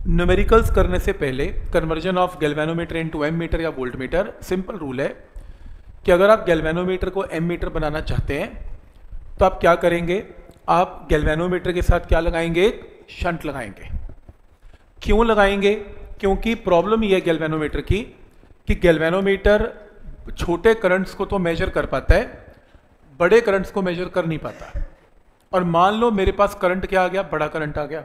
Numericals करने से पहले conversion of galvanometer into ammeter या वोल्ट मीटर, सिंपल रूल है कि अगर आप गैल्वेनोमीटर को एम मीटर बनाना चाहते हैं तो आप क्या करेंगे, आप गैल्वेनोमीटर के साथ क्या लगाएंगे, एक शंट लगाएंगे। क्यों लगाएंगे? क्योंकि प्रॉब्लम ये है गैल्वेनोमीटर की कि गैल्वेनोमीटर छोटे करंट्स को तो मेजर कर पाता है, बड़े करंट्स को मेजर कर नहीं पाता। और मान लो मेरे पास करंट क्या आ गया, बड़ा करंट आ गया।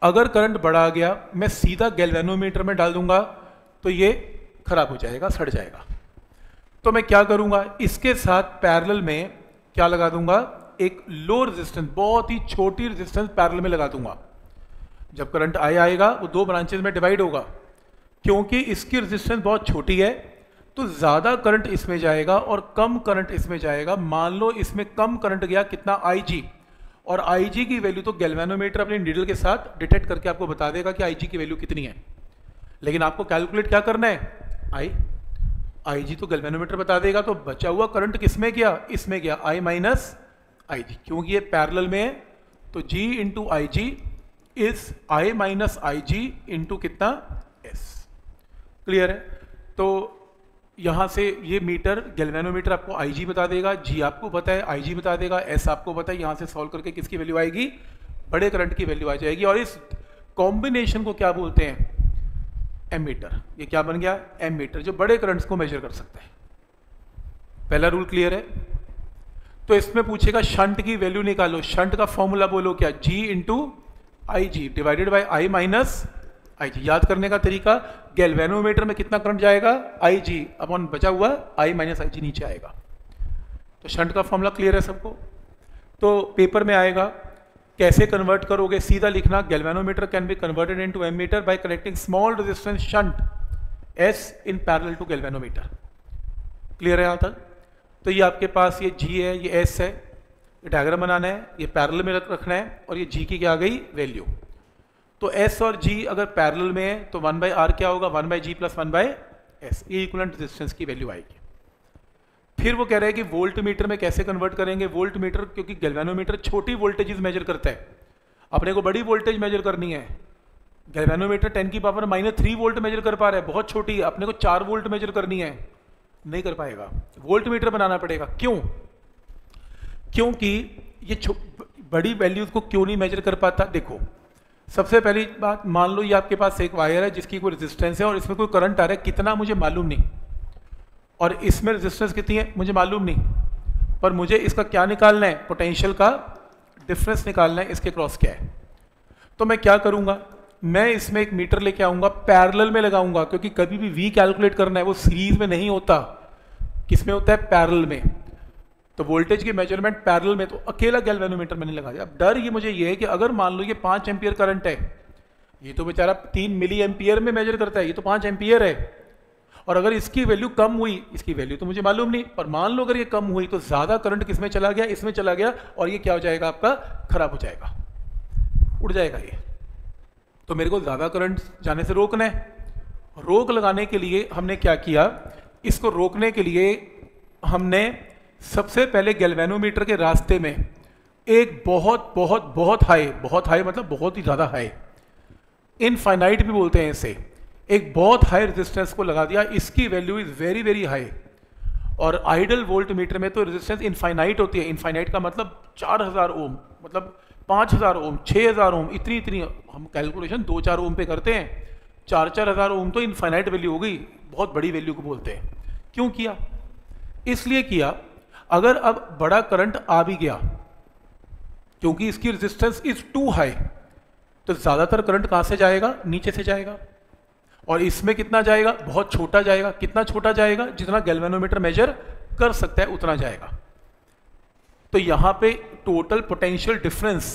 अगर करंट बड़ा आ गया, मैं सीधा गैल्वेनोमीटर में डाल दूंगा तो ये खराब हो जाएगा, सड़ जाएगा। तो मैं क्या करूंगा, इसके साथ पैरेलल में क्या लगा दूंगा, एक लो रेजिस्टेंस, बहुत ही छोटी रेजिस्टेंस पैरेलल में लगा दूंगा। जब करंट आएगा वो दो ब्रांचेस में डिवाइड होगा। क्योंकि इसकी रेजिस्टेंस बहुत छोटी है तो ज़्यादा करंट इसमें जाएगा और कम करंट इसमें जाएगा। मान लो इसमें कम करंट गया, कितना, IG, और IG की वैल्यू तो गैल्वेनोमीटर अपनी नीडल के साथ डिटेक्ट करके आपको बता देगा कि IG की वैल्यू कितनी है। लेकिन आपको कैलकुलेट क्या करना है, IG तो गैल्वेनोमीटर बता देगा, तो बचा हुआ करंट किसमें गया, इसमें गया, I माइनस IG। क्योंकि ये पैरेलल में है तो G into IG is I minus IG into कितना, S। क्लियर है? तो यहां से ये मीटर गैल्वेनोमीटर आपको IG बता देगा, G आपको पता है, IG बता देगा, S आपको पता है। यहां से सॉल्व करके किसकी वैल्यू आएगी, बड़े करंट की वैल्यू आ जाएगी। और इस कॉम्बिनेशन को क्या बोलते हैं, एम मीटर। ये क्या बन गया, एम मीटर, जो बड़े करंट्स को मेजर कर सकता है। पहला रूल क्लियर है? तो इसमें पूछेगा शंट की वैल्यू निकालो। शंट का फॉर्मूला बोलो क्या, G into IG divided by I minus IG। याद करने का तरीका, गैल्वेनोमीटर में कितना करंट जाएगा, IG अपॉन बचा हुआ I माइनस IG नीचे आएगा। तो शंट का फॉर्मूला क्लियर है सबको? तो पेपर में आएगा, कैसे कन्वर्ट करोगे, सीधा लिखना, galvanometer can be converted into ammeter by connecting small resistance shunt S in parallel to galvanometer. Clear है यहाँ तक? तो ये आपके पास ये G है, ये S है, ये डायग्राम बनाना है, ये पैरेलल में रखना है, और ये G की क्या आ गई, वैल्यू। तो S और G अगर पैरेलल में है तो 1/R क्या होगा, 1/G प्लस 1/S, ये इक्विवेलेंट रेजिस्टेंस की वैल्यू आएगी। फिर वो कह रहे हैं कि वोल्ट मीटर में कैसे कन्वर्ट करेंगे। वोल्ट मीटर, क्योंकि गैल्वेनोमीटर छोटी वोल्टेजेस मेजर करता है, अपने को बड़ी वोल्टेज मेजर करनी है। गैल्वेनोमीटर 10⁻³ वोल्ट मेजर कर पा रहा है, बहुत छोटी है, अपने को 4 वोल्ट मेजर करनी है, नहीं कर पाएगा। वोल्ट मीटर बनाना पड़ेगा। क्यों? क्योंकि ये बड़ी वैल्यूज को क्यों नहीं मेजर कर पाता, देखो सबसे पहली बात, मान लो ये आपके पास एक वायर है जिसकी कोई रेजिस्टेंस है और इसमें कोई करंट आ रहा है, कितना मुझे मालूम नहीं, और इसमें रेजिस्टेंस कितनी है मुझे मालूम नहीं, पर मुझे इसका क्या निकालना है, पोटेंशियल का डिफरेंस निकालना है, इसके क्रॉस क्या है। तो मैं क्या करूंगा, मैं इसमें एक मीटर लेके आऊंगा, पैरेलल में लगाऊंगा, क्योंकि कभी भी V कैलकुलेट करना है वो सीरीज में नहीं होता, किसमें होता है, पैरेलल में। तो वोल्टेज की मेजरमेंट पैरेलल में, तो अकेला गैल्वेनोमीटर मैंने लगा दिया। अब डर ये मुझे ये है कि अगर मान लो ये 5 एम्पियर करंट है, ये तो बेचारा 3 मिली एम्पियर में मेजर करता है, ये तो 5 एम्पियर है, और अगर इसकी वैल्यू कम हुई, इसकी वैल्यू तो मुझे मालूम नहीं, पर मान लो अगर ये कम हुई तो ज्यादा करंट किसमें चला गया, इसमें चला गया, और ये क्या हो जाएगा, आपका खराब हो जाएगा, उड़ जाएगा ये। तो मेरे को ज्यादा करंट जाने से रोकना है। रोक लगाने के लिए हमने क्या किया, इसको रोकने के लिए हमने सबसे पहले गैल्वेनोमीटर के रास्ते में एक बहुत बहुत बहुत हाई मतलब बहुत ही ज्यादा हाई, इनफाइनाइट भी बोलते हैं इसे, एक बहुत हाई रेजिस्टेंस को लगा दिया। इसकी value is very very high, और आइडल वोल्ट मीटर में तो रेजिस्टेंस इनफाइनाइट होती है। इनफाइनाइट का मतलब 4000 ओम, मतलब 5000 ओम, 6000 ओम, इतनी हम कैलकुलेशन 2-4 ओम पे करते हैं, 4-4 हजार ओम तो इनफाइनाइट वैल्यू हो गई, बहुत बड़ी वैल्यू को बोलते हैं। क्यों किया? इसलिए किया, अगर अब बड़ा करंट आ भी गया, क्योंकि इसकी रेजिस्टेंस इज टू हाई, तो ज्यादातर करंट कहां से जाएगा, नीचे से जाएगा, और इसमें कितना जाएगा, बहुत छोटा जाएगा। कितना छोटा जाएगा, जितना गैल्वेनोमीटर मेजर कर सकता है उतना जाएगा। तो यहां पे टोटल पोटेंशियल डिफरेंस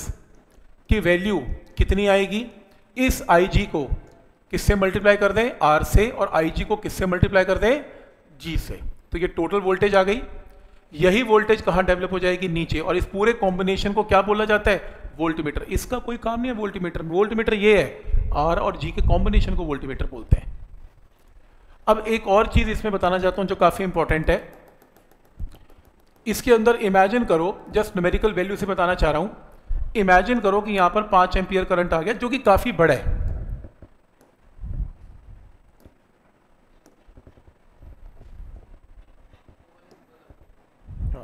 की वैल्यू कितनी आएगी, इस IG को किससे मल्टीप्लाई कर दें, R से, और IG को किससे मल्टीप्लाई कर दें, G से। तो ये टोटल वोल्टेज आ गई। यही वोल्टेज कहां डेवलप हो जाएगी, नीचे, और इस पूरे कॉम्बिनेशन को क्या बोला जाता है, वोल्टमीटर। इसका कोई काम नहीं है वोल्टमीटर में, वोल्टमीटर ये है, R और G के कॉम्बिनेशन को वोल्टमीटर बोलते हैं। अब एक और चीज इसमें बताना चाहता हूं जो काफी इंपॉर्टेंट है। इसके अंदर इमेजिन करो, जस्ट न्यूमेरिकल वैल्यू से बताना चाह रहा हूं इमेजिन करो कि यहां पर 5 एम्पियर करंट आ गया जो कि काफी बड़ा है।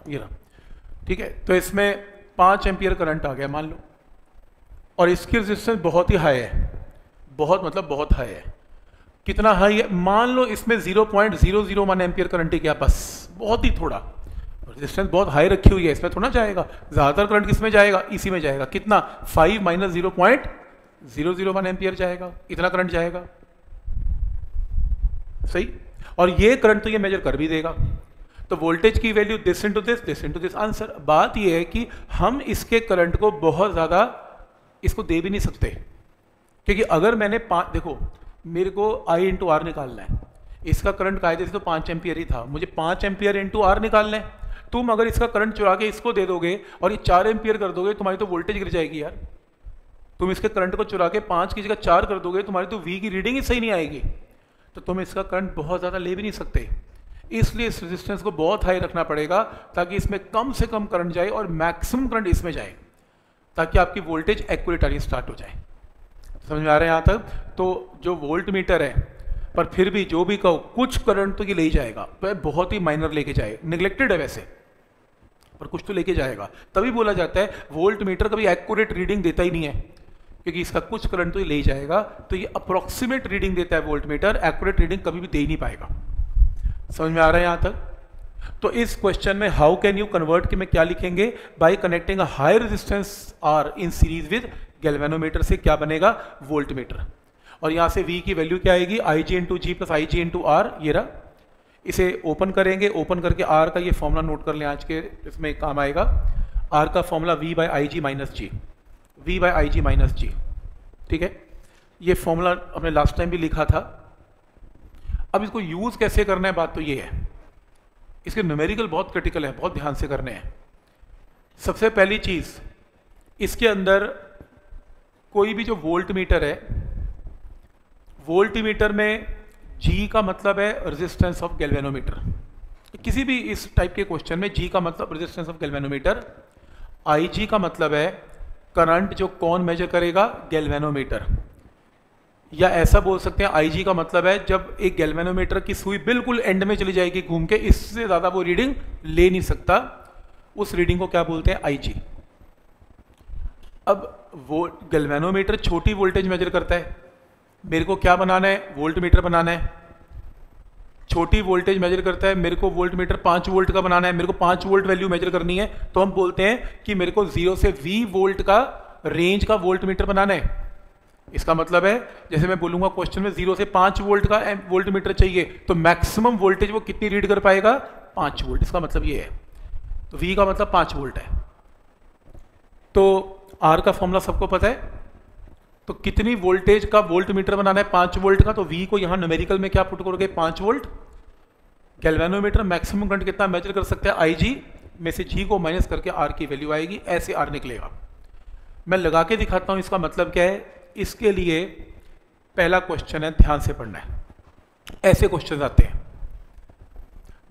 ये रहा, ठीक है। तो इसमें 5 एम्पियर करंट आ गया मान लो, और इसकी रेजिस्टेंस बहुत ही हाई है, बहुत मतलब बहुत हाई है। कितना हाई है? मान लो इसमें 0.001 एम्पियर करंट ही गया, बस बहुत ही थोड़ा। रेजिस्टेंस बहुत हाई रखी हुई है, इसमें थोड़ा जाएगा। ज्यादातर करंट किसमें जाएगा? इसी में जाएगा। कितना? 5 माइनस 0.001 एम्पियर जाएगा, इतना करंट जाएगा, सही। और ये करंट तो ये मेजर कर भी देगा। तो वोल्टेज की value this into this answer. बात ये है कि हम इसके करंट को बहुत ज्यादा इसको दे भी नहीं सकते, क्योंकि अगर मैंने देखो मेरे को I इंटू आर निकालना है, इसका करंट कायदे से तो 5 एम्पियर ही था, मुझे 5 एम्पियर इंटू आर निकालना है। तुम अगर इसका करंट चुरा के इसको दे दोगे और ये 4 एम्पियर कर दोगे, तुम्हारी तो वोल्टेज गिर जाएगी यार। तुम इसके करंट को चुरा के 5 की जगह 4 कर दोगे, तुम्हारी तो V की रीडिंग ही सही नहीं आएगी। तो तुम इसका करंट बहुत ज़्यादा ले भी नहीं सकते, इसलिए इस रेजिस्टेंस को बहुत हाई रखना पड़ेगा ताकि इसमें कम से कम करंट जाए और मैक्सिमम करंट इसमें जाए, ताकि आपकी वोल्टेज एक्यूरेट आनी स्टार्ट हो जाए। समझ में आ रहा है यहाँ तक? तो जो वोल्ट मीटर है, पर फिर भी जो भी कहो कुछ करंट तो ये ले ही जाएगा, तो बहुत ही माइनर लेके जाए, निगलेक्टेड है वैसे, पर कुछ तो लेके जाएगा। तभी बोला जाता है वोल्ट मीटर कभी एक्यूरेट रीडिंग देता ही नहीं है, क्योंकि इसका कुछ करंट तो ये ले ही जाएगा। तो ये अप्रोक्सीमेट रीडिंग देता है वोल्ट मीटर, एक्यूरेट रीडिंग कभी भी दे ही नहीं पाएगा। समझ में आ रहा है यहाँ तक? तो इस क्वेश्चन में हाउ कैन यू कन्वर्ट कि में क्या लिखेंगे? By connecting a high resistance R in series with galvanometer से क्या बनेगा? Voltmeter. और यहाँ से V की वैल्यू क्या आएगी? IG into G plus IG into R. ये रहा, इसे ओपन करेंगे, ओपन करके R का ये फॉर्मूला नोट कर लें, आज के इसमें काम आएगा। R का formula V by IG minus G, V by IG minus G, ठीक है। ये फॉर्मूला हमने लास्ट टाइम भी लिखा था। अब इसको यूज कैसे करना है, बात तो ये है। इसके न्यूमेरिकल बहुत क्रिटिकल है, बहुत ध्यान से करने हैं। सबसे पहली चीज, इसके अंदर कोई भी जो वोल्ट मीटर है, वोल्ट मीटर में G का मतलब है रेजिस्टेंस ऑफ गैल्वेनोमीटर। किसी भी इस टाइप के क्वेश्चन में G का मतलब रेजिस्टेंस ऑफ गैल्वेनोमीटर, IG का मतलब है करंट जो कौन मेजर करेगा? गैल्वेनोमीटर। या ऐसा बोल सकते हैं IG का मतलब है जब एक गैल्वेनोमीटर की सुई बिल्कुल एंड में चली जाएगी घूम के, इससे ज्यादा वो रीडिंग ले नहीं सकता, उस रीडिंग को क्या बोलते हैं? IG। अब वो गैल्वेनोमीटर छोटी वोल्टेज मेजर करता है, मेरे को क्या बनाना है? वोल्ट मीटर बनाना है। छोटी वोल्टेज मेजर करता है, मेरे को वोल्ट मीटर 5 वोल्ट का बनाना है, मेरे को 5 वोल्ट वैल्यू मेजर करनी है। तो हम बोलते हैं कि मेरे को 0 से V वोल्ट का रेंज का वोल्ट मीटर बनाना है। इसका मतलब है जैसे मैं बोलूंगा क्वेश्चन में 0 से 5 वोल्ट का वोल्ट मीटर चाहिए, तो मैक्सिमम वोल्टेज वो कितनी रीड कर पाएगा? 5 वोल्ट। इसका मतलब ये है। तो V का मतलब 5 वोल्ट है। तो R का फॉर्मूला सबको पता है। तो कितनी वोल्टेज का वोल्ट मीटर बनाना है? 5 वोल्ट का। तो V को यहां न्यूमेरिकल में क्या पुट करोगे? 5 वोल्ट। गैल्वेनोमीटर मैक्सिमम करंट कितना मेजर कर सकते हैं? IG में से G को माइनस करके R की वैल्यू आएगी, ऐसे R निकलेगा। मैं लगा के दिखाता हूं इसका मतलब क्या है। इसके लिए पहला क्वेश्चन है, ध्यान से पढ़ना है, ऐसे क्वेश्चन आते हैं।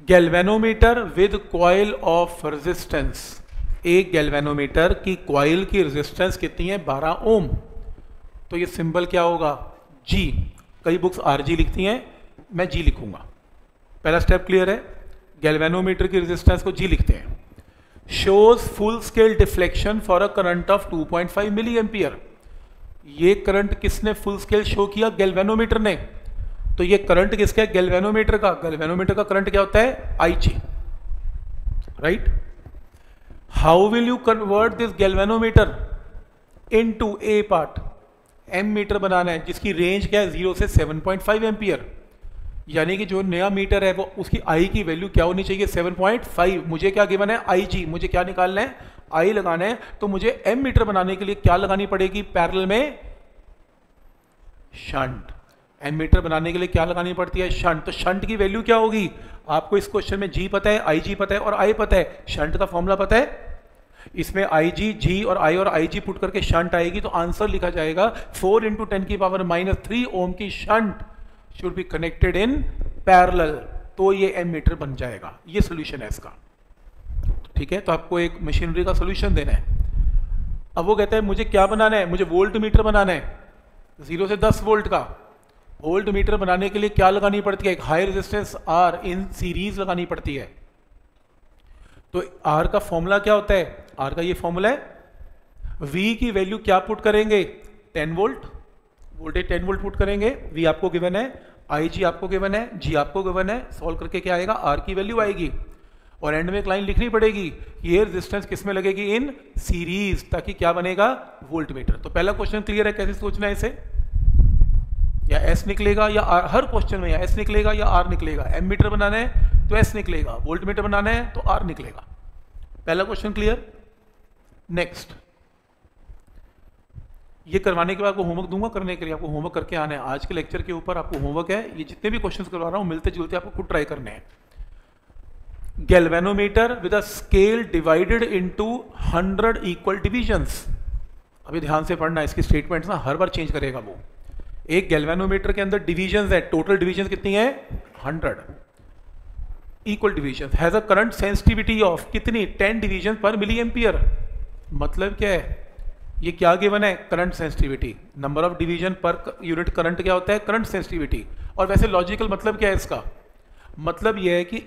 Galvanometer with coil of resistance. एक गैल्वेनोमीटर की कॉइल की रेजिस्टेंस कितनी है? 12 ओम। तो ये सिंबल क्या होगा? G। कई बुक्स RG लिखती हैं, मैं G लिखूंगा। पहला स्टेप क्लियर है। गैल्वेनोमीटर की रेजिस्टेंस को G लिखते हैं। Shows full scale deflection for a current of 2.5 milliampere. ये करंट किसने फुल स्केल शो किया? गैल्वेनोमीटर ने। तो ये करंट किसका है? गैल्वेनोमीटर का। गैल्वेनोमीटर का करंट क्या होता है? IG, right. How will you convert this galvanometer into a part? Ammeter बनाना है जिसकी रेंज क्या है? 0 से 7.5 एम्पियर। यानी कि जो नया मीटर है वो उसकी I की वैल्यू क्या होनी चाहिए? 7.5। मुझे क्या गिवन है? IG। मुझे क्या निकालना है? I लगाना है। तो मुझे एम मीटर बनाने के लिए क्या लगानी पड़ेगी? पैरेलल में शंट। एम मीटर बनाने के लिए क्या लगानी पड़ती है? शंट। तो शंट की वैल्यू क्या होगी? आपको इस क्वेश्चन में G पता है, IG पता है और I पता है। शंट का फॉर्मूला पता है? इसमें IG, G और I और IG पुट करके शंट आएगी, तो आंसर लिखा जाएगा 4 × 10⁻³ ओम की shunt should be connected in parallel. तो ये एम मीटर बन जाएगा। ये सोल्यूशन है इसका, ठीक है। तो आपको एक मशीनरी का सोल्यूशन देना है। अब वो कहता है मुझे क्या बनाना है, मुझे वोल्ट मीटर बनाना है 0 से 10 वोल्ट का। वोल्ट मीटर बनाने के लिए क्या लगानी पड़ती है, एक high resistance R in series लगानी पड़ती है। तो R का फॉर्मूला क्या होता है, R का ये फॉर्मूला है, V की वैल्यू क्या पुट करेंगे 10 वोल्ट, वोल्टेज 10 वोल्ट पुट करेंगे, V आपको गिवन है, IG आपको गिवन है, G आपको गिवन है, सॉल्व करके क्या आएगा R की वैल्यू आएगी और एंड में एक लाइन लिखनी पड़ेगी, ये रेजिस्टेंस किस में लगेगी, इन सीरीज, ताकि क्या बनेगा वोल्ट मीटर। तो पहला क्वेश्चन क्लियर है, कैसे सोचना है इसे, या S निकलेगा या R, हर क्वेश्चन में या S निकलेगा या R निकलेगा। एम मीटर बनाना है तो S निकलेगा, वोल्ट मीटर बनाना है तो R निकलेगा। पहला क्वेश्चन क्लियर। नेक्स्ट, ये करवाने के बाद आपको होमवर्क दूंगा करने के लिए, आपको होमवर्क करके आना है। आज के लेक्चर के ऊपर आपको होमवर्क है, ये जितने भी क्वेश्चंस करवा रहा हूं मिलते जुलते आपको खुद ट्राई करने हैं। Galvanometer with a scale divided into 100 equal divisions. अभी ध्यान से पढ़ना, इसकी स्टेटमेंट्स ना हर बार चेंज करेगा वो। एक गैल्वेनोमीटर के अंदर डिविजन्स है, टोटल डिविजन्स कितनी है 100 equal divisions, has a current sensitivity of कितनी 10 डिवीजन पर मिली एम्पियर। मतलब क्या है, ये क्या गिवन है, current sensitivity, number of division per unit current क्या होता है, करंट सेंसिटिविटी। और वैसे लॉजिकल मतलब क्या है इसका, मतलब यह है कि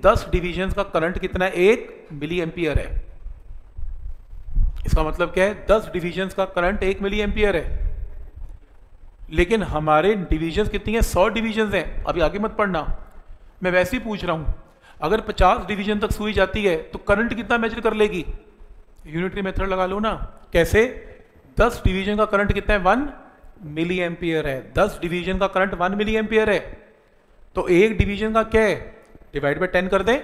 10 डिवीजन का करंट कितना है, 1 मिली एम्पियर है। इसका मतलब क्या है, 10 डिवीजन का करंट 1 मिली एम्पियर है। लेकिन हमारे डिवीजन कितनी है, 100 डिवीजन हैं। अभी आगे मत पढ़ना, मैं वैसे ही पूछ रहा हूं, अगर 50 डिवीजन तक सुई जाती है तो करंट कितना मेजर कर लेगी, यूनिटरी मेथड लगा लो ना। कैसे, 10 डिवीजन का करंट कितना है 1 मिली एम्पियर है, 10 डिवीजन का करंट 1 मिली एम्पियर है, तो एक डिवीजन का क्या है, डिवाइड बाय 10 कर दें,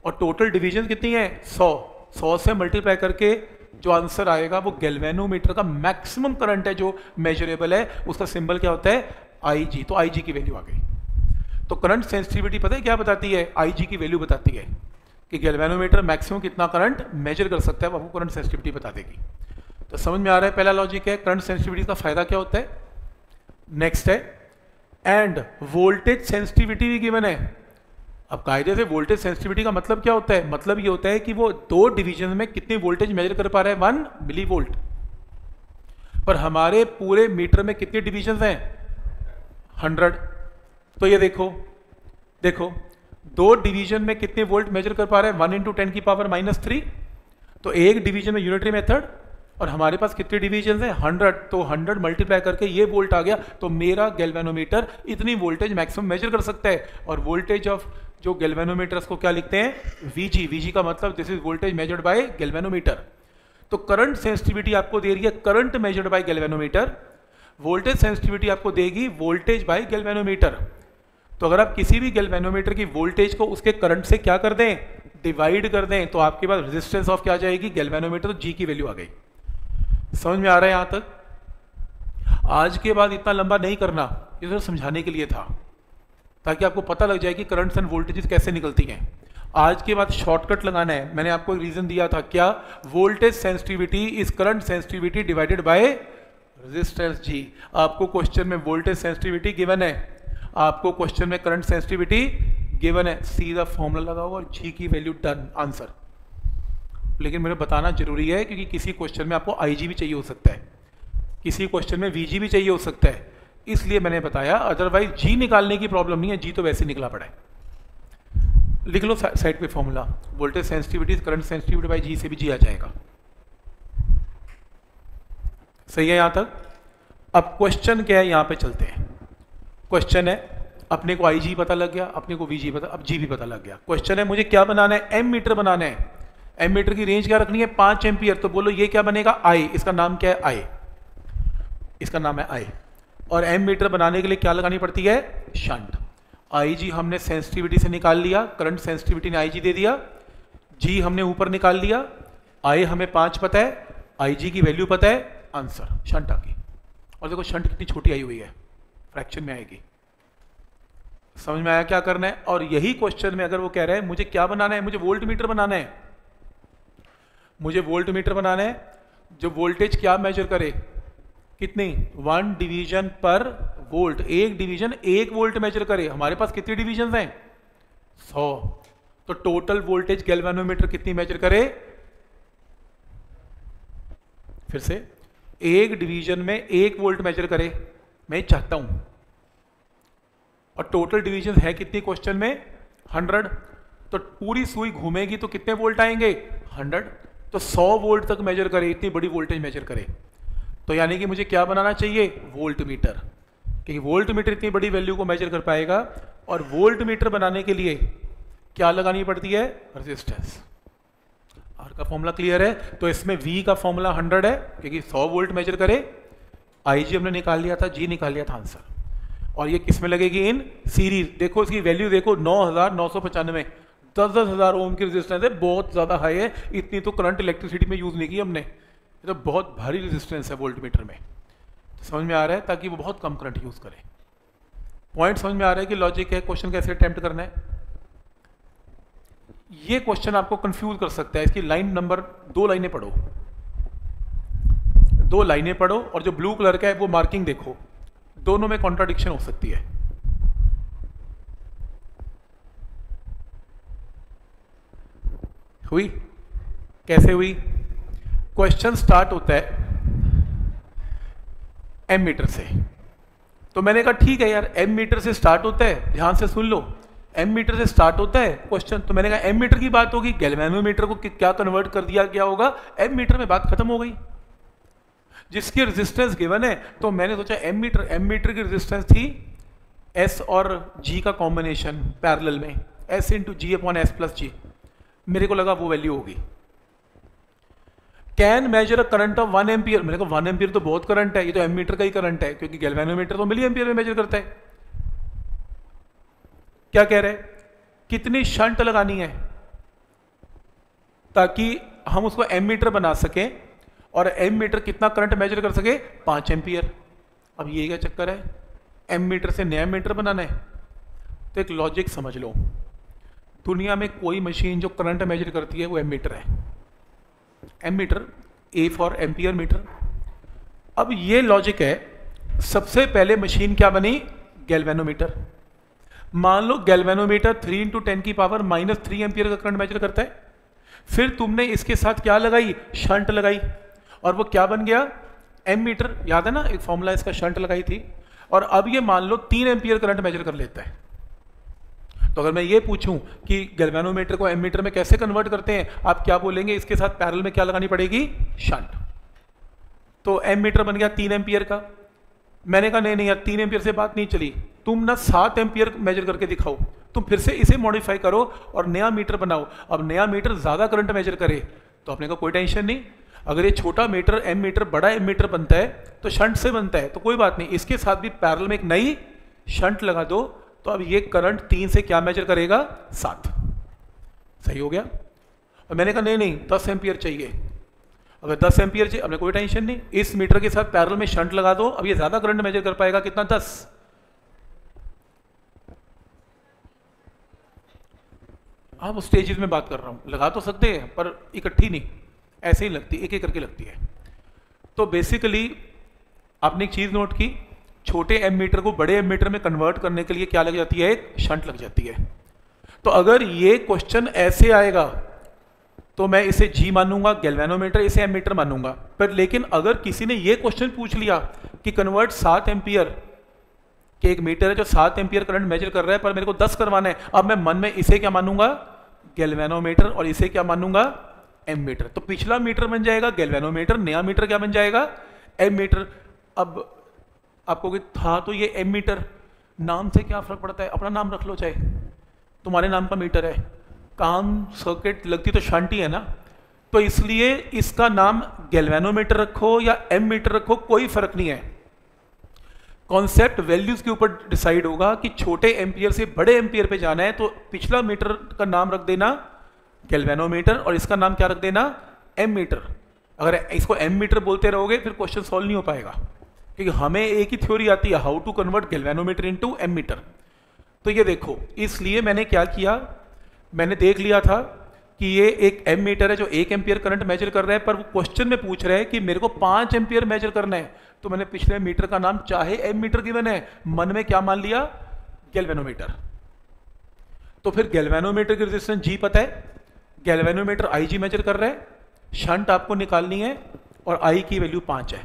और टोटल डिवीजन कितनी है 100 से मल्टीप्लाई करके जो आंसर आएगा वो गैल्वेनोमीटर का मैक्सिमम करंट है जो मेजरेबल है, उसका सिंबल क्या होता है IG। तो IG की वैल्यू आ गई। तो करंट सेंसिटिविटी पता है क्या बताती है, IG की वैल्यू बताती है कि गैल्वेनोमीटर मैक्सिमम कितना करंट मेजर कर सकता है, वो आपको करंट सेंसिटिविटी बता देगी। तो समझ में आ रहा है, पहला लॉजिक है, करंट सेंसिटिविटी का फायदा क्या होता है। नेक्स्ट है, एंड वोल्टेज सेंसिटिविटी भी गिवन है। अब कायदे से वोल्टेज सेंसिटिविटी का मतलब क्या होता है, मतलब ये होता है कि वो 2 डिवीजन में कितनी वोल्टेज मेजर कर पा रहा है 1 मिली वोल्ट। पर हमारे पूरे मीटर में कितने डिवीजन हैं 100। तो ये देखो 2 डिवीजन में कितने वोल्ट मेजर कर पा रहे हैं 1 × 10⁻³ तो एक डिवीजन में यूनिटरी मेथड, और हमारे पास कितने डिवीजन हैं 100, तो 100 मल्टीप्लाई करके ये वोल्ट आ गया। तो मेरा गैल्वेनोमीटर इतनी वोल्टेज मैक्सिमम मेजर कर सकता है। और वोल्टेज ऑफ जो गैल्वेनोमीटर्स को क्या लिखते हैं VG का मतलब this is voltage measured by galvanometer. तो करंट सेंसिटिविटी आपको दे रही है current measured by galvanometer, voltage sensitivity आपको देगी वोल्टेज बाय गैल्वेनोमीटर। तो अगर आप किसी भी गैल्वेनोमीटर की वोल्टेज को उसके करंट से क्या कर दें, डिवाइड कर दें, तो आपके पास रेजिस्टेंस ऑफ क्या आ जाएगी गैल्वेनोमीटर, तो G की वैल्यू आ गई। समझ में आ रहा है यहां तक। आज के बाद इतना लंबा नहीं करना, ये सिर्फ समझाने के लिए था ताकि आपको पता लग जाए कि करंट्स एंड वोल्टेजेस कैसे निकलती हैं। आज के बाद शॉर्टकट लगाना है। मैंने आपको एक रीजन दिया था, क्या, voltage sensitivity is current sensitivity divided by resistance G। आपको क्वेश्चन में वोल्टेज सेंसिटिविटी गिवन है, आपको क्वेश्चन में करंट सेंसिटिविटी गिवन है, सीधा फॉर्मूला लगाओ और G की वैल्यू डन, आंसर। लेकिन मुझे बताना जरूरी है क्योंकि किसी क्वेश्चन में आपको IG भी चाहिए हो सकता है, किसी क्वेश्चन में VG भी चाहिए हो सकता है, इसलिए मैंने बताया। अदरवाइज G निकालने की प्रॉब्लम नहीं है, G तो वैसे निकला पड़ा है। लिख लो साइड पे formula, voltage sensitivity current sensitivity by G से भी G आ जाएगा। सही है यहां तक। अब क्वेश्चन क्या है, यहां पे चलते हैं। क्वेश्चन है, अपने को IG पता लग गया, अपने को VG पता, अब G भी पता लग गया। क्वेश्चन है मुझे क्या बनाना है, एम मीटर बनाना है। एम मीटर की रेंज क्या रखनी है 5 एम्पियर, तो बोलो ये क्या बनेगा I, इसका नाम क्या है I, इसका नाम है I। और एम मीटर बनाने के लिए क्या लगानी पड़ती है, शंट। IG हमने सेंसिटिविटी से निकाल लिया, करंट सेंसिटिविटी ने IG दे दिया, G हमने ऊपर निकाल लिया, I हमें 5 पता है, IG की वैल्यू पता है, आंसर शंट आ गई। और देखो शंट कितनी छोटी आई हुई है, फ्रैक्शन में आएगी। समझ में आया क्या करना है। और यही क्वेश्चन में अगर वो कह रहे हैं मुझे क्या बनाना है, मुझे वोल्ट मीटर बनाना है, मुझे वोल्ट मीटर बनाना है जो वोल्टेज क्या मेजर करे, कितनी 1 डिवीजन पर वोल्ट, एक डिवीजन 1 वोल्ट मेजर करे। हमारे पास कितने डिवीजन हैं 100, तो टोटल वोल्टेज गैल्वेनोमीटर कितनी मेजर करे फिर से, एक डिवीजन में 1 वोल्ट मेजर करे, मैं चाहता हूं, और टोटल डिवीजन है कितनी क्वेश्चन में 100, तो पूरी सुई घूमेगी तो कितने वोल्ट आएंगे 100, तो 100 वोल्ट तक मेजर करे, इतनी बड़ी वोल्टेज मेजर करे। तो यानी कि मुझे क्या बनाना चाहिए, वोल्ट मीटर, क्योंकि वोल्ट मीटर इतनी बड़ी वैल्यू को मेजर कर पाएगा। और वोल्ट मीटर बनाने के लिए क्या लगानी पड़ती है, रेजिस्टेंस। आर का फॉर्मूला क्लियर है। तो इसमें V का फॉर्मूला 100 है, क्योंकि 100 वोल्ट मेजर करे, IG हमने निकाल लिया था, G निकाल लिया था आंसर। और ये किस में लगेगी, इन सीरीज। देखो इसकी वैल्यू देखो 9995, 10,000 ओम की रेजिस्टेंस है, बहुत ज्यादा हाई है। इतनी तो करंट इलेक्ट्रिसिटी में यूज नहीं की हमने, ये तो बहुत भारी रेजिस्टेंस है वोल्ट मीटर में। तो समझ में आ रहा है, ताकि वो बहुत कम करंट यूज करे। पॉइंट समझ में आ रहा है कि लॉजिक है, क्वेश्चन कैसे अटेम्प्ट करना है। ये क्वेश्चन आपको कंफ्यूज कर सकता है। इसकी लाइन नंबर 2 लाइनें पढ़ो, 2 लाइनें पढ़ो, और जो ब्लू कलर का है वो मार्किंग देखो, दोनों में कॉन्ट्राडिक्शन हो सकती है। हुई, कैसे हुई। क्वेश्चन स्टार्ट होता है एम मीटर से, तो मैंने कहा ठीक है यार, एम मीटर से स्टार्ट होता है, ध्यान से सुन लो, एम मीटर से स्टार्ट होता है क्वेश्चन। तो मैंने कहा एम मीटर की बात होगी, गैल्वेनोमीटर को क्या कन्वर्ट कर दिया गया होगा एम मीटर में, बात खत्म हो गई। जिसकी रेजिस्टेंस गिवन है, तो मैंने सोचा एम मीटर की रेजिस्टेंस थी एस और जी का कॉम्बिनेशन पैरेलल में, एस इंटू जी अपॉन एस प्लस जी, मेरे को लगा वो वैल्यू होगी। Can measure a current of 1 ampere, मैंने कहा 1 एम्पियर तो बहुत करंट है, ये तो एम मीटर का ही करंट है, क्योंकि गैल्वेनोमीटर तो मिली एम्पियर में मेजर करता है। क्या कह रहे हैं, कितनी शंट लगानी है ताकि हम उसको एम मीटर बना सकें, और एम मीटर कितना करंट मेजर कर सके, 5 एम्पियर। अब ये क्या चक्कर है, एम मीटर से नया मीटर बनाना है। तो एक लॉजिक समझ लो, दुनिया में कोई मशीन जो करंट मेजर करती है वो एम मीटर है, ammeter, A for ampere meter. अब ये लॉजिक है, सबसे पहले मशीन क्या बनी, गैल्वेनोमीटर। मान लो गैल्वेनोमीटर 3 × 10 की पावर -3 एम्पियर का करंट मेजर करता है। फिर तुमने इसके साथ क्या लगाई, शंट लगाई, और वो क्या बन गया, एम मीटर। याद है ना, एक फॉर्मूला इसका, शंट लगाई थी। और अब ये मान लो 3 एम्पियर करंट मेजर कर लेता है। तो अगर मैं ये पूछूं कि गैल्वेनोमीटर को एम मीटर में कैसे कन्वर्ट करते हैं, आप क्या बोलेंगे, इसके साथ पैरेलल में क्या लगानी पड़ेगी, शंट। तो एम मीटर बन गया 3 एम्पियर का। मैंने कहा नहीं यार, 3 एम्पियर से बात नहीं चली, तुम ना 7 एम्पियर मेजर करके दिखाओ। तुम फिर से इसे मॉडिफाई करो और नया मीटर बनाओ। अब नया मीटर ज्यादा करंट मेजर करे, तो अपने को कोई टेंशन नहीं। अगर ये छोटा मीटर एम मीटर बड़ा एम मीटर बनता है तो शंट से बनता है, तो कोई बात नहीं, इसके साथ भी पैरेलल में एक नई शंट लगा दो। तो अब ये करंट 3 से क्या मेजर करेगा, 7। सही हो गया। और मैंने कहा नहीं 10 एम्पियर चाहिए। अगर 10 एम्पियर चाहिए, अपने कोई टेंशन नहीं, इस मीटर के साथ पैरेलल में शंट लगा दो। अब ये ज्यादा करंट मेजर कर पाएगा, कितना, 10। आप उस स्टेजेस में बात कर रहा हूं, लगा तो सकते हैं पर इकट्ठी नहीं, ऐसे ही लगती, एक एक करके लगती है। तो बेसिकली आपने एक चीज नोट की, छोटे एम मीटर को बड़े एम मीटर में कन्वर्ट करने के लिए क्या लग जाती है, एक शंट लग जाती है। तो अगर ये क्वेश्चन ऐसे आएगा तो मैं इसे जी मानूंगा, गैल्वेनोमीटर इसे एम मीटर मानूंगा। पर लेकिन अगर किसी ने ये क्वेश्चन पूछ लिया कि कन्वर्ट 7 एम्पियर के, एक मीटर है जो 7 एम्पियर करंट मेजर कर रहा है, पर मेरे को 10 करवाना है, अब मैं मन में इसे क्या मानूंगा, गैल्वेनोमीटर, और इसे क्या मानूंगा, एम मीटर। तो पिछला मीटर बन जाएगा गैल्वेनोमीटर, नया मीटर क्या बन जाएगा, एम मीटर। अब आपको था तो ये एम मीटर, नाम से क्या फर्क पड़ता है, अपना नाम रख लो, चाहे तुम्हारे नाम का मीटर है, काम सर्किट लगती तो शंट ही है ना। तो इसलिए इसका नाम गैल्वेनोमीटर रखो या एम मीटर रखो, कोई फर्क नहीं है। कॉन्सेप्ट वैल्यूज के ऊपर डिसाइड होगा कि छोटे एम्पियर से बड़े एम्पियर पे जाना है, तो पिछला मीटर का नाम रख देना गैल्वेनोमीटर और इसका नाम क्या रख देना, एम मीटर। अगर इसको एम मीटर बोलते रहोगे फिर क्वेश्चन सॉल्व नहीं हो पाएगा, क्योंकि हमें एक ही थ्योरी आती है, how to convert galvanometer into ammeter. तो ये देखो, इसलिए मैंने क्या किया, मैंने देख लिया था कि ये एक एम मीटर है जो 1 एम्पियर करंट मेजर कर रहा है, पर वो क्वेश्चन में पूछ रहा है कि मेरे को 5 एम्पियर मेजर करना है। तो मैंने पिछले मीटर का नाम, चाहे एम मीटर गिवन है, मन में क्या मान लिया, गैल्वेनोमीटर। तो फिर गैल्वेनोमीटर की रेजिस्टेंस जी पता है, गैल्वेनोमीटर IG मेजर कर रहा है, शंट आपको निकालनी है, और आई की वैल्यू 5 है,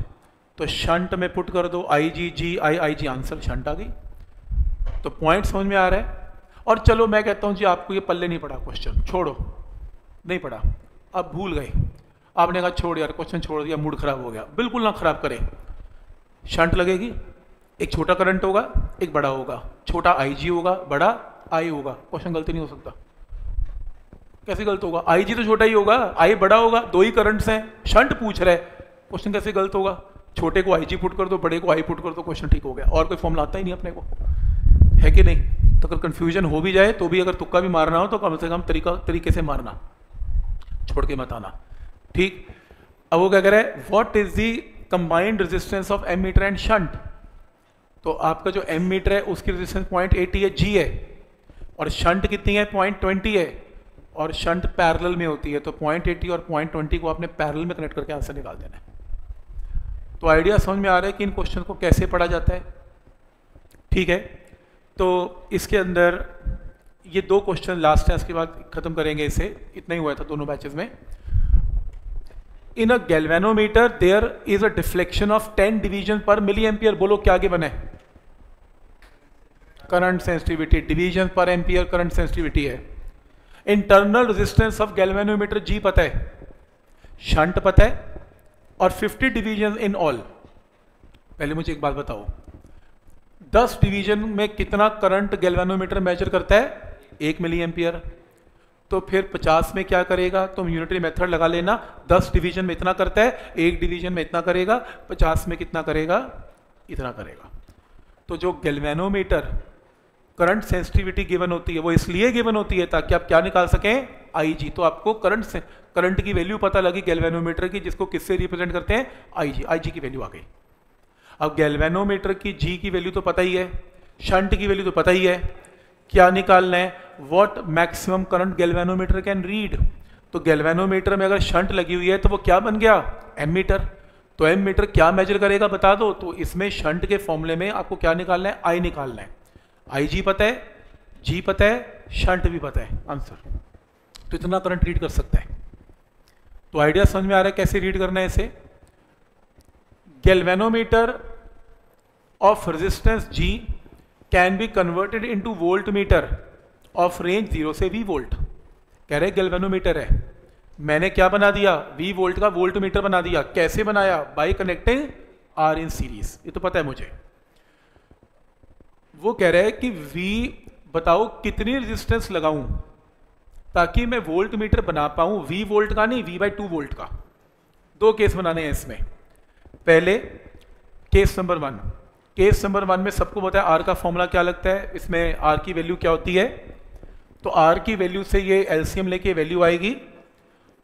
तो शंट में पुट कर दो आई जी जी आई जी, आंसर शंट आ गई। तो पॉइंट समझ में आ रहा है। और चलो मैं कहता हूँ जी आपको ये पल्ले नहीं पड़ा, क्वेश्चन छोड़ो, नहीं पड़ा, अब भूल गए, आपने कहा छोड़ यार क्वेश्चन छोड़ दिया, मूड खराब हो गया, बिल्कुल ना खराब करें। शंट लगेगी, एक छोटा करंट होगा एक बड़ा होगा, छोटा आई जी होगा बड़ा आई होगा, क्वेश्चन गलत नहीं हो सकता। कैसे गलत होगा? आई जी तो छोटा ही होगा, आई बड़ा होगा, दो ही करंट्स हैं, शंट पूछ रहा है, क्वेश्चन कैसे गलत होगा? छोटे को आई जी पुट कर दो, बड़े को आई पुट कर दो, क्वेश्चन ठीक हो गया। और कोई फॉर्मूला आता ही नहीं अपने को, है कि नहीं? तो अगर कंफ्यूजन हो भी जाए तो भी अगर तुक्का भी मारना हो तो कम से कम तरीके से मारना, छोड़ के मत आना, ठीक। अब वो क्या कह रहा है, what is the combined resistance of ammeter and shunt. तो आपका जो एमीटर है उसकी रेजिस्टेंस 0.80 है, जी है, और शंट कितनी है 0.20 है, और शंट पैरेलल में होती है, तो 0.80 और 0.20 को आपने पैरेलल में कनेक्ट करके आंसर निकाल देना है। तो आइडिया समझ में आ रहा है कि इन क्वेश्चन को कैसे पढ़ा जाता है, ठीक है। तो इसके अंदर ये 2 क्वेश्चन लास्ट है, इसके बाद खत्म करेंगे इसे, इतना ही हुआ था दोनों बैचेस में। In a galvanometer there is a deflection of 10 division per milli ampere. बोलो क्या आगे बने? Current sensitivity, division per ampere current sensitivity है। Internal resistance of galvanometer G पता है, शंट पता है, और 50 डिवीजन इन ऑल। पहले मुझे एक बात बताओ, 10 डिवीजन में कितना करंट गैल्वेनोमीटर मेजर करता है? 1 मिली एम्पियर। तो फिर 50 में क्या करेगा? तुम यूनिटरी मेथड लगा लेना, 10 डिवीजन में इतना करता है, 1 डिवीजन में इतना करेगा, 50 में कितना करेगा? इतना करेगा। तो जो गैल्वेनोमीटर करंट सेंसिटिविटी गिवन होती है वो इसलिए गिवन होती है ताकि आप क्या निकाल सकें? आई जी। तो आपको करंट की वैल्यू पता लगी गैल्वेनोमीटर की, जिसको किससे रिप्रेजेंट करते हैं? आई जी। आई जी की वैल्यू आ गई। अब गैल्वेनोमीटर की जी की वैल्यू तो पता ही है, शंट की वैल्यू तो पता ही है, क्या निकालना है? What maximum current galvanometer can read. तो गैल्वेनोमीटर में अगर शंट लगी हुई है तो वो क्या बन गया? एमीटर। तो एमीटर क्या मेजर करेगा बता दो। तो इसमें शंट के फॉर्मूले में आपको क्या निकालना है? आई निकालना है। आई जी पता है, जी पता है, शंट भी पता है, आंसर। तो इतना करंट रीड कर सकता है। तो आइडिया समझ में आ रहा है कैसे रीड करना है इसे। Galvanometer of resistance G can be converted into voltmeter of range 0 से V वोल्ट। कह रहे गैल्वेनोमीटर है, मैंने क्या बना दिया? V वोल्ट का वोल्टमीटर बना दिया। कैसे बनाया? Bye connecting R in series. ये तो पता है मुझे। वो कह रहा है कि V बताओ कितनी रेजिस्टेंस लगाऊं ताकि मैं वोल्टमीटर बना पाऊं, V वोल्ट का नहीं, V/2 वोल्ट का। 2 केस बनाने हैं इसमें। पहले केस नंबर 1, केस नंबर 1 में सबको पता है आर का फॉर्मूला क्या लगता है, इसमें आर की वैल्यू क्या होती है? तो आर की वैल्यू से ये एलसीएम लेके वैल्यू आएगी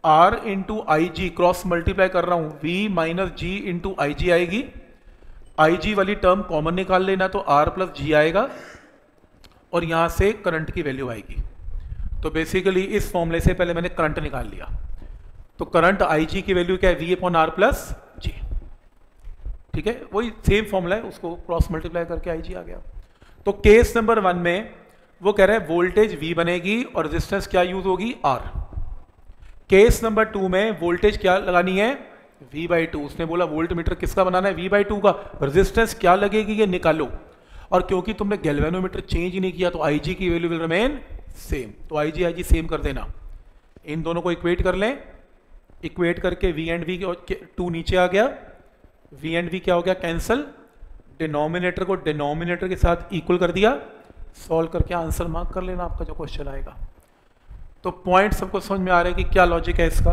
R into I G, cross multiply कर रहा हूं, V minus G into I G आएगी। आई जी वाली टर्म कॉमन निकाल लेना, तो आर प्लस जी आएगा, और यहां से करंट की वैल्यू आएगी। तो बेसिकली इस फॉर्मूले से पहले मैंने करंट निकाल लिया। तो करंट आई जी की वैल्यू क्या है? वी अपॉन आर प्लस जी। ठीक है, वही सेम फॉर्मूला है, उसको क्रॉस मल्टीप्लाई करके आई जी आ गया। तो केस नंबर 1 में वो कह रहा है वोल्टेज V बनेगी और रेजिस्टेंस क्या यूज होगी? R। केस नंबर 2 में वोल्टेज क्या लगानी है? V/2। उसने बोला वोल्टमीटर किसका बनाना है? V/2 का। रेजिस्टेंस क्या लगेगी ये निकालो, और क्योंकि तुमने गैल्वेनोमीटर चेंज ही नहीं किया तो IG की वैल्यू विल रिमेन सेम। तो IG सेम कर देना, इन दोनों को इक्वेट कर लें। इक्वेट करके V एंड V 2 नीचे आ गया, V एंड V क्या हो गया? कैंसल। डिनोमिनेटर को डिनोमिनेटर के साथ इक्वल कर दिया, सॉल्व करके आंसर मार्क कर लेना आपका जो क्वेश्चन आएगा। तो पॉइंट सबको समझ में आ रहा है कि क्या लॉजिक है इसका?